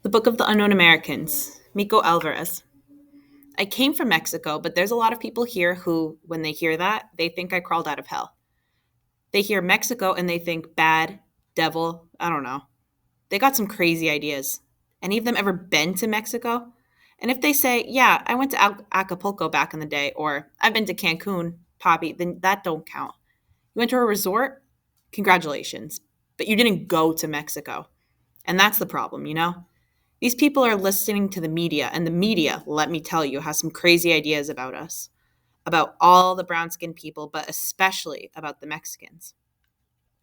The Book of the Unknown Americans, Micho Alvarez. I came from Mexico, but there's a lot of people here who, when they hear that, they think I crawled out of hell. They hear Mexico and they think bad, devil, I don't know. They got some crazy ideas. Any of them ever been to Mexico? And if they say, yeah, I went to Acapulco back in the day, or I've been to Cancun, Poppy, then that don't count. You went to a resort? Congratulations. But you didn't go to Mexico. And that's the problem, you know? These people are listening to the media, and the media, let me tell you, has some crazy ideas about us, about all the brown skinned people, but especially about the Mexicans.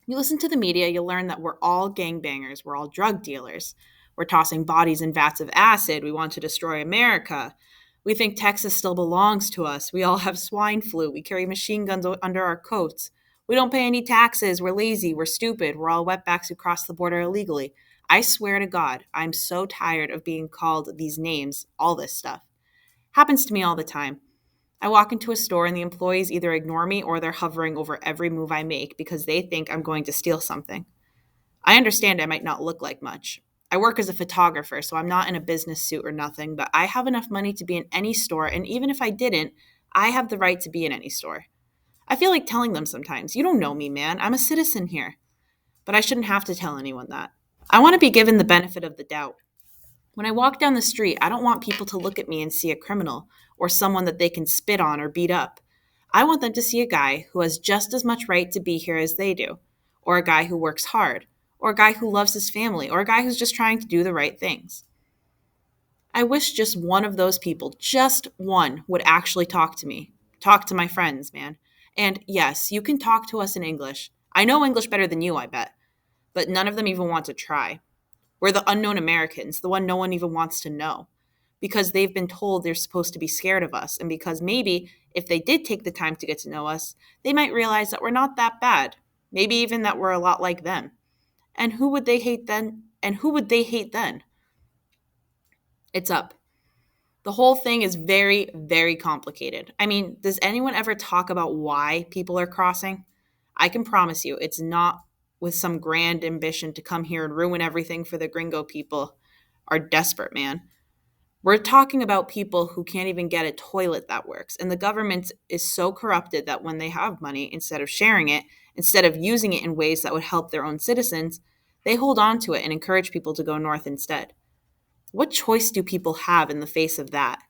You listen to the media, you'll learn that we're all gangbangers, we're all drug dealers, we're tossing bodies in vats of acid, we want to destroy America. We think Texas still belongs to us. We all have swine flu. We carry machine guns under our coats. We don't pay any taxes. We're lazy. We're stupid. We're all wetbacks who cross the border illegally. I swear to God, I'm so tired of being called these names, all this stuff. Happens to me all the time. I walk into a store and the employees either ignore me or they're hovering over every move I make because they think I'm going to steal something. I understand I might not look like much. I work as a photographer, so I'm not in a business suit or nothing, but I have enough money to be in any store, and even if I didn't, I have the right to be in any store. I feel like telling them sometimes, you don't know me, man. I'm a citizen here. But I shouldn't have to tell anyone that. I want to be given the benefit of the doubt. When I walk down the street, I don't want people to look at me and see a criminal or someone that they can spit on or beat up. I want them to see a guy who has just as much right to be here as they do, or a guy who works hard, or a guy who loves his family, or a guy who's just trying to do the right things. I wish just one of those people, just one, would actually talk to me, talk to my friends, man. And yes, you can talk to us in English. I know English better than you, I bet, but none of them even want to try. We're the unknown Americans, the one no one even wants to know, because they've been told they're supposed to be scared of us, and because maybe if they did take the time to get to know us, they might realize that we're not that bad, maybe even that we're a lot like them. And who would they hate then? And who would they hate then? It's up. The whole thing is very, very complicated. I mean, does anyone ever talk about why people are crossing? I can promise you it's not with some grand ambition to come here and ruin everything for the gringo people are desperate, man. We're talking about people who can't even get a toilet that works. And the government is so corrupted that when they have money, instead of sharing it, instead of using it in ways that would help their own citizens, they hold on to it and encourage people to go north instead. What choice do people have in the face of that?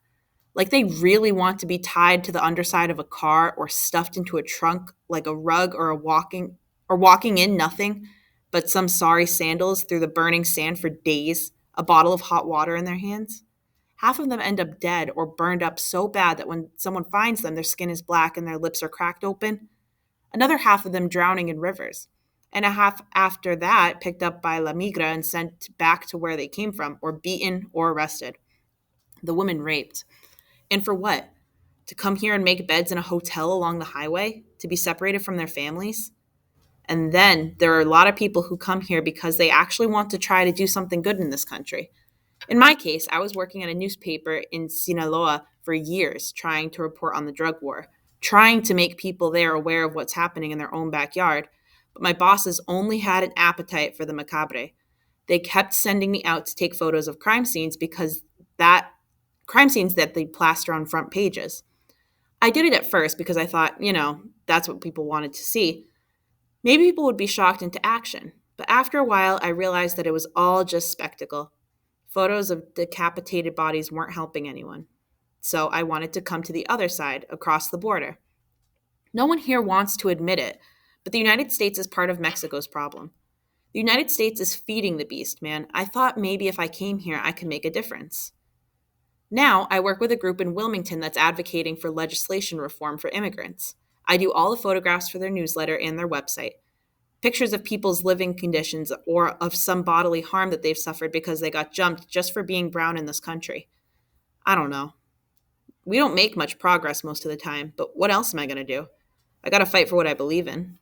Like they really want to be tied to the underside of a car or stuffed into a trunk like a rug or walking in nothing but some sorry sandals through the burning sand for days, a bottle of hot water in their hands? Half of them end up dead or burned up so bad that when someone finds them, their skin is black and their lips are cracked open. Another half of them drowning in rivers. And a half after that picked up by La Migra and sent back to where they came from, or beaten or arrested. The women raped. And for what? To come here and make beds in a hotel along the highway? To be separated from their families? And then there are a lot of people who come here because they actually want to try to do something good in this country. In my case, I was working at a newspaper in Sinaloa for years trying to report on the drug war, trying to make people there aware of what's happening in their own backyard. But my bosses only had an appetite for the macabre. They kept sending me out to take photos of crime scenes because that crime scenes that they plaster on front pages. I did it at first because I thought, that's what people wanted to see. Maybe people would be shocked into action. But after a while, I realized that it was all just spectacle. Photos of decapitated bodies weren't helping anyone. So I wanted to come to the other side, across the border. No one here wants to admit it, but the United States is part of Mexico's problem. The United States is feeding the beast, man. I thought maybe if I came here, I could make a difference. Now, I work with a group in Wilmington that's advocating for legislation reform for immigrants. I do all the photographs for their newsletter and their website. Pictures of people's living conditions or of some bodily harm that they've suffered because they got jumped just for being brown in this country. I don't know. We don't make much progress most of the time, but what else am I going to do? I got to fight for what I believe in.